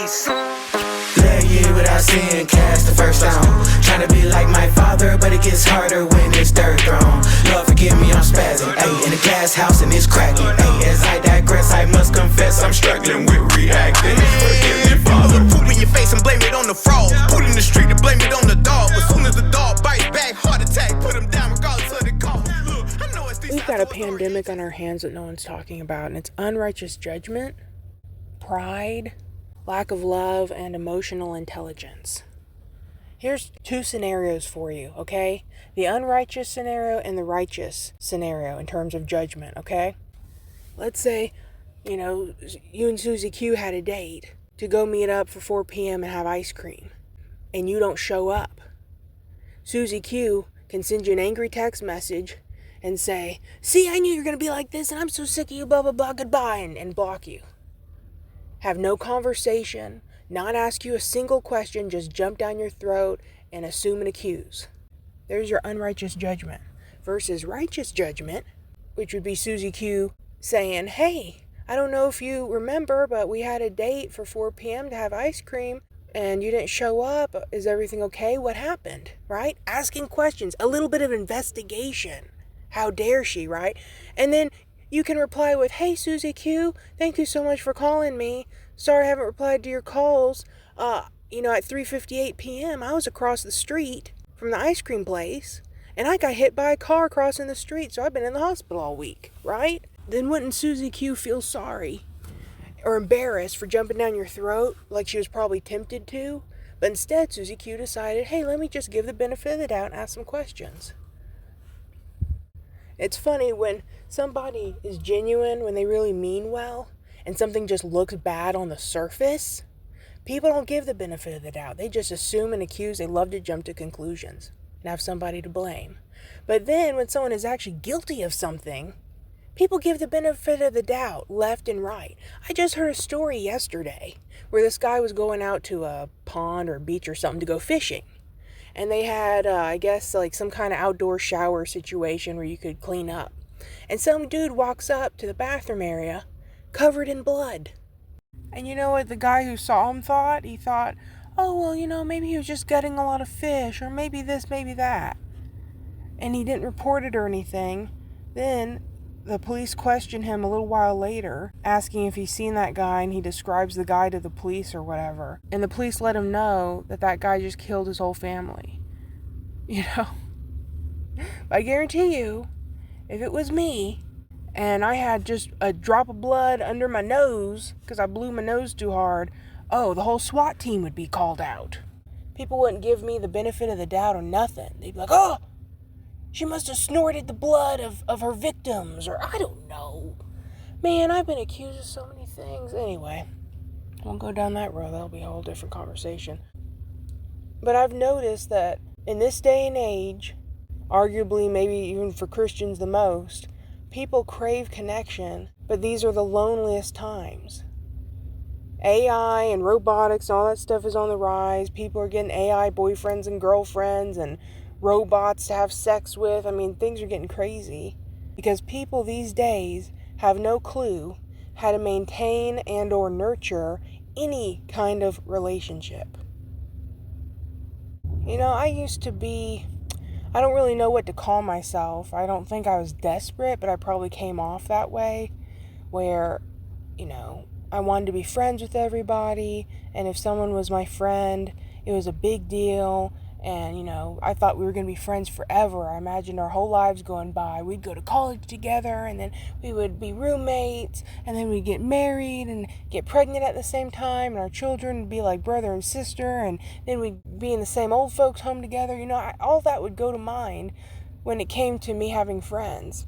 peace. Last year without seeing cash the first down. Trying to be like my father, but it gets harder when it's third throne. Lord forgive me, I'm spazzing. Ayy, in a glass house and it's cracking. Ayy, as I digress, I must confess I'm struggling with reacting. Forgive me, Father. Put me in your face and blame it on the fraud. Put in the street and blame it on the dog. As soon as the dog bites back, heart attack, put him down regardless of the cause. Look, I know it's We've got a pandemic on our hands that no one's talking about, and it's unrighteous judgment, pride, lack of love, and emotional intelligence. Here's two scenarios for you, okay? The unrighteous scenario and the righteous scenario in terms of judgment, okay? Let's say, you and Susie Q had a date to go meet up for 4 p.m. and have ice cream, and you don't show up. Susie Q can send you an angry text message and say, see, I knew you were going to be like this, and I'm so sick of you, blah, blah, blah, goodbye, and block you. Have no conversation, not ask you a single question, just jump down your throat and assume and accuse. There's your unrighteous judgment. Versus righteous judgment, which would be Susie Q saying, hey, I don't know if you remember, but we had a date for 4 p.m. to have ice cream, and you didn't show up. Is everything okay? What happened? Right? Asking questions, a little bit of investigation. How dare she, right? And then you can reply with, hey, Susie Q, thank you so much for calling me. Sorry I haven't replied to your calls. At 3:58 p.m., I was across the street from the ice cream place, and I got hit by a car crossing the street, so I've been in the hospital all week, right? Then wouldn't Susie Q feel sorry or embarrassed for jumping down your throat like she was probably tempted to? But instead, Susie Q decided, hey, let me just give the benefit of the doubt and ask some questions. It's funny when somebody is genuine, when they really mean well, and something just looks bad on the surface, people don't give the benefit of the doubt. They just assume and accuse. They love to jump to conclusions and have somebody to blame. But then when someone is actually guilty of something, people give the benefit of the doubt left and right. I just heard a story yesterday where this guy was going out to a pond or a beach or something to go fishing. And they had, some kind of outdoor shower situation where you could clean up. And some dude walks up to the bathroom area covered in blood. And you know what the guy who saw him thought? He thought, oh, well, maybe he was just gutting a lot of fish, or maybe this, maybe that. And he didn't report it or anything. Then the police questioned him a little while later, asking if he's seen that guy, and he describes the guy to the police or whatever. And the police let him know that guy just killed his whole family. I guarantee you, if it was me, and I had just a drop of blood under my nose, because I blew my nose too hard, the whole SWAT team would be called out. People wouldn't give me the benefit of the doubt or nothing. They'd be like, oh, she must have snorted the blood of her victims, or I don't know. Man, I've been accused of so many things. Anyway, I won't go down that road. That'll be a whole different conversation. But I've noticed that in this day and age, arguably maybe even for Christians the most, people crave connection, but these are the loneliest times. AI and robotics and all that stuff is on the rise. People are getting AI boyfriends and girlfriends and robots to have sex with. Things are getting crazy because people these days have no clue how to maintain and or nurture any kind of relationship. I don't really know what to call myself. I don't think I was desperate, but I probably came off that way where, I wanted to be friends with everybody, and if someone was my friend, it was a big deal. And, I thought we were going to be friends forever. I imagined our whole lives going by. We'd go to college together, and then we would be roommates, and then we'd get married and get pregnant at the same time, and our children would be like brother and sister, and then we'd be in the same old folks' home together. All that would go to mind when it came to me having friends.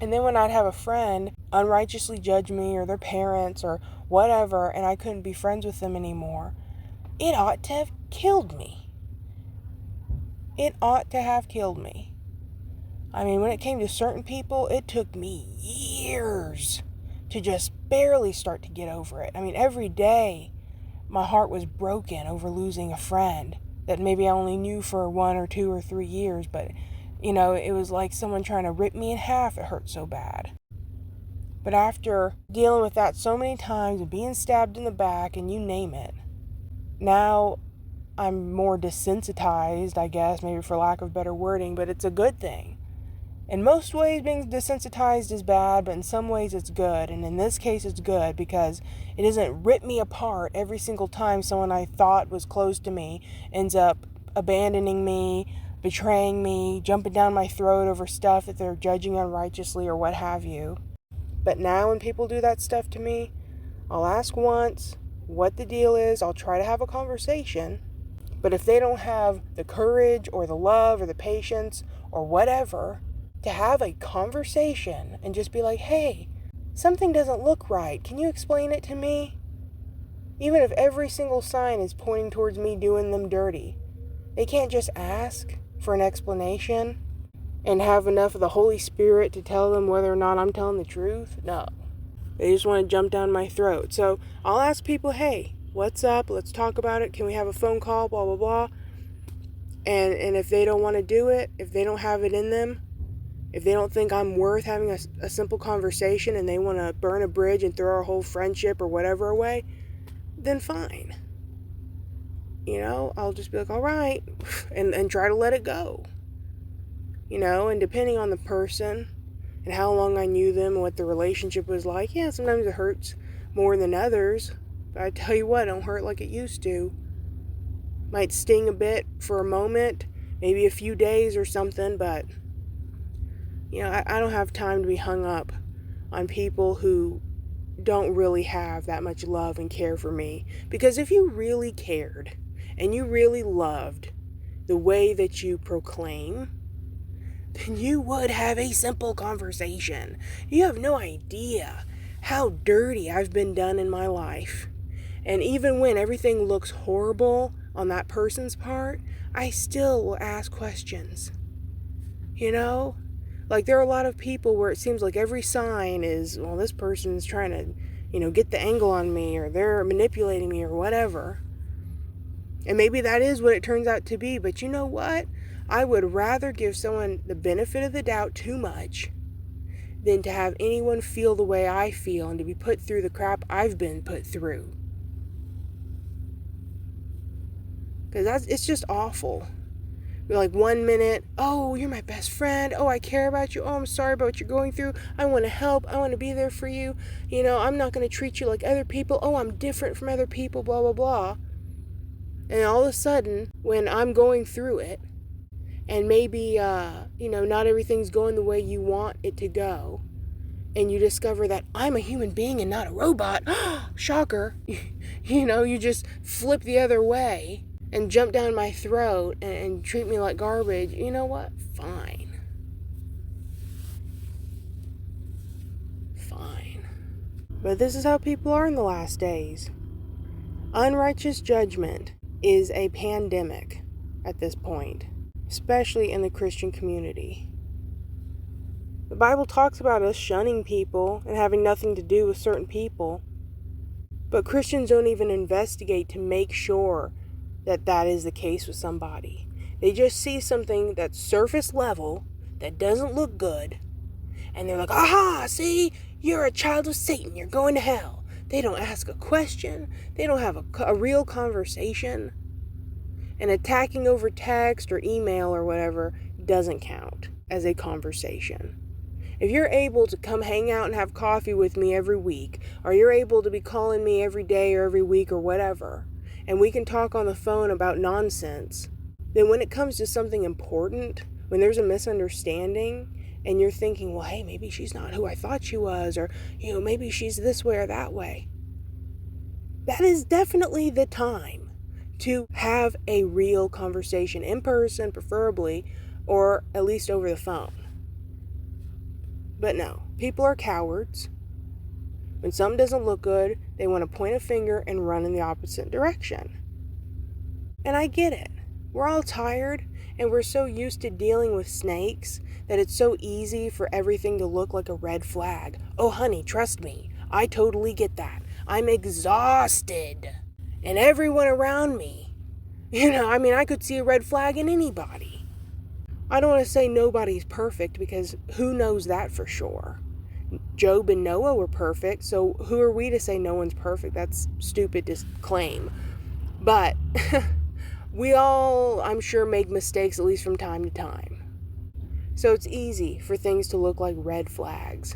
And then when I'd have a friend unrighteously judge me or their parents or whatever, and I couldn't be friends with them anymore, it ought to have killed me. It ought to have killed me. When it came to certain people, it took me years to just barely start to get over it. Every day my heart was broken over losing a friend that maybe I only knew for 1 or 2 or 3 years, but it was like someone trying to rip me in half. It hurt so bad. But after dealing with that so many times and being stabbed in the back and you name it, now I'm more desensitized, I guess, maybe for lack of better wording, but it's a good thing. In most ways, being desensitized is bad, but in some ways it's good. And in this case, it's good because it doesn't rip me apart every single time someone I thought was close to me ends up abandoning me, betraying me, jumping down my throat over stuff that they're judging unrighteously or what have you. But now when people do that stuff to me, I'll ask once what the deal is. I'll try to have a conversation. But if they don't have the courage or the love or the patience or whatever to have a conversation and just be like, hey, something doesn't look right. Can you explain it to me? Even if every single sign is pointing towards me doing them dirty, they can't just ask for an explanation and have enough of the Holy Spirit to tell them whether or not I'm telling the truth. No. They just want to jump down my throat. So I'll ask people, hey, what's up? Let's talk about it. Can we have a phone call? Blah, blah, blah. And if they don't want to do it, if they don't have it in them, if they don't think I'm worth having a simple conversation and they want to burn a bridge and throw our whole friendship or whatever away, then fine. I'll just be like, all right, and try to let it go. And depending on the person and how long I knew them and what the relationship was like, yeah, sometimes it hurts more than others. But I tell you what, it don't hurt like it used to. Might sting a bit for a moment, maybe a few days or something, but I don't have time to be hung up on people who don't really have that much love and care for me. Because if you really cared and you really loved the way that you proclaim, then you would have a simple conversation. You have no idea how dirty I've been done in my life. And even when everything looks horrible on that person's part, I still will ask questions. Like there are a lot of people where it seems like every sign is, well, this person's trying to, get the angle on me, or they're manipulating me, or whatever. And maybe that is what it turns out to be, but you know what? I would rather give someone the benefit of the doubt too much than to have anyone feel the way I feel and to be put through the crap I've been put through. Because it's just awful. You're like 1 minute, oh, you're my best friend. Oh, I care about you. Oh, I'm sorry about what you're going through. I want to help. I want to be there for you. I'm not going to treat you like other people. Oh, I'm different from other people, blah, blah, blah. And all of a sudden, when I'm going through it, and maybe, not everything's going the way you want it to go, and you discover that I'm a human being and not a robot, shocker, you just flip the other way and jump down my throat and treat me like garbage. You know what? Fine. But this is how people are in the last days. Unrighteous judgment is a pandemic at this point, especially in the Christian community. The Bible talks about us shunning people and having nothing to do with certain people, but Christians don't even investigate to make sure that is the case with somebody. They just see something that's surface level, that doesn't look good, and they're like, aha, see, you're a child of Satan, you're going to hell. They don't ask a question, they don't have a real conversation, and attacking over text or email or whatever doesn't count as a conversation. If you're able to come hang out and have coffee with me every week, or you're able to be calling me every day or every week or whatever, and we can talk on the phone about nonsense, then when it comes to something important, when there's a misunderstanding, and you're thinking, well, hey, maybe she's not who I thought she was, or, maybe she's this way or that way, that is definitely the time to have a real conversation, in person preferably, or at least over the phone. But no, people are cowards. When something doesn't look good, they want to point a finger and run in the opposite direction. And I get it. We're all tired, and we're so used to dealing with snakes that it's so easy for everything to look like a red flag. Oh, honey, trust me. I totally get that. I'm exhausted. And everyone around me, I could see a red flag in anybody. I don't want to say nobody's perfect, because who knows that for sure? Job and Noah were perfect, so who are we to say no one's perfect? That's stupid to claim. But we all, I'm sure, make mistakes at least from time to time. So it's easy for things to look like red flags.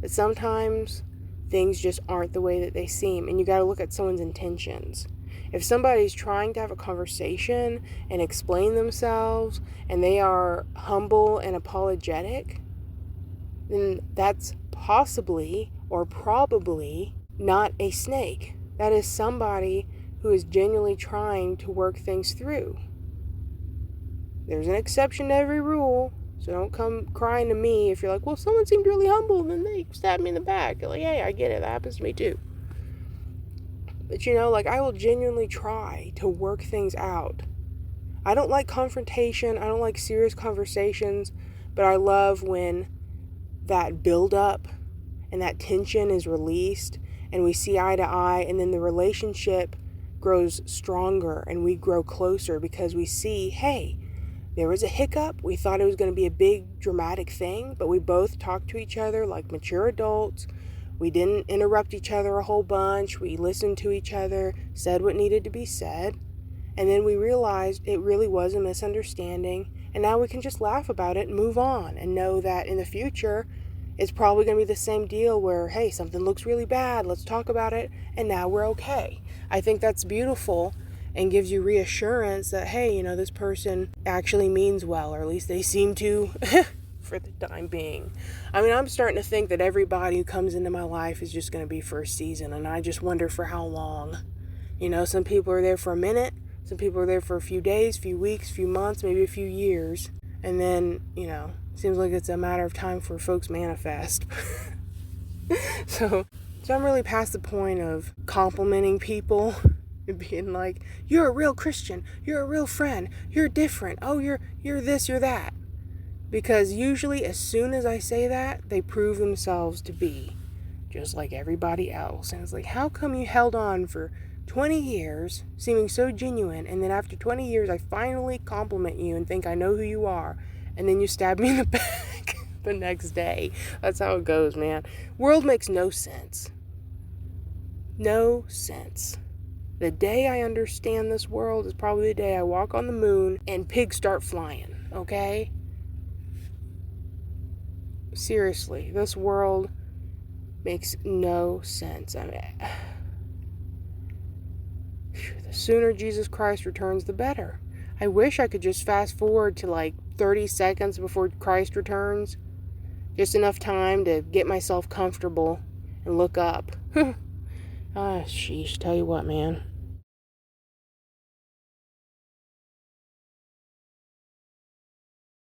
But sometimes things just aren't the way that they seem, and you got to look at someone's intentions. If somebody's trying to have a conversation and explain themselves, and they are humble and apologetic, then that's possibly or probably not a snake. That is somebody who is genuinely trying to work things through. There's an exception to every rule, so don't come crying to me if you're like, well, someone seemed really humble and then they stabbed me in the back. You're like, hey, I get it, that happens to me too. But I will genuinely try to work things out. I don't like confrontation, I don't like serious conversations, but I love when that build-up and that tension is released and we see eye to eye, and then the relationship grows stronger and we grow closer because we see, hey, there was a hiccup. We thought it was going to be a big dramatic thing, but we both talked to each other like mature adults. We didn't interrupt each other a whole bunch. We listened to each other, said what needed to be said, and then we realized it really was a misunderstanding, and now we can just laugh about it and move on and know that in the future it's probably going to be the same deal where, hey, something looks really bad, let's talk about it, and now we're okay. I think that's beautiful and gives you reassurance that, hey, this person actually means well, or at least they seem to for the time being. I'm starting to think that everybody who comes into my life is just going to be for a season, and I just wonder for how long. Some people are there for a minute, some people are there for a few days, few weeks, few months, maybe a few years, and then, seems like it's a matter of time for folks manifest. So I'm really past the point of complimenting people and being like, you're a real Christian, you're a real friend, you're different, oh, you're this, you're that. Because usually as soon as I say that, they prove themselves to be just like everybody else. And it's like, how come you held on for 20 years, seeming so genuine, and then after 20 years I finally compliment you and think I know who you are, and then you stab me in the back the next day? That's how it goes, man. World makes no sense. No sense. The day I understand this world is probably the day I walk on the moon and pigs start flying, okay? Seriously, this world makes no sense. The sooner Jesus Christ returns, the better. I wish I could just fast forward to 30 seconds before Christ returns. Just enough time to get myself comfortable and look up. Sheesh, tell you what, man.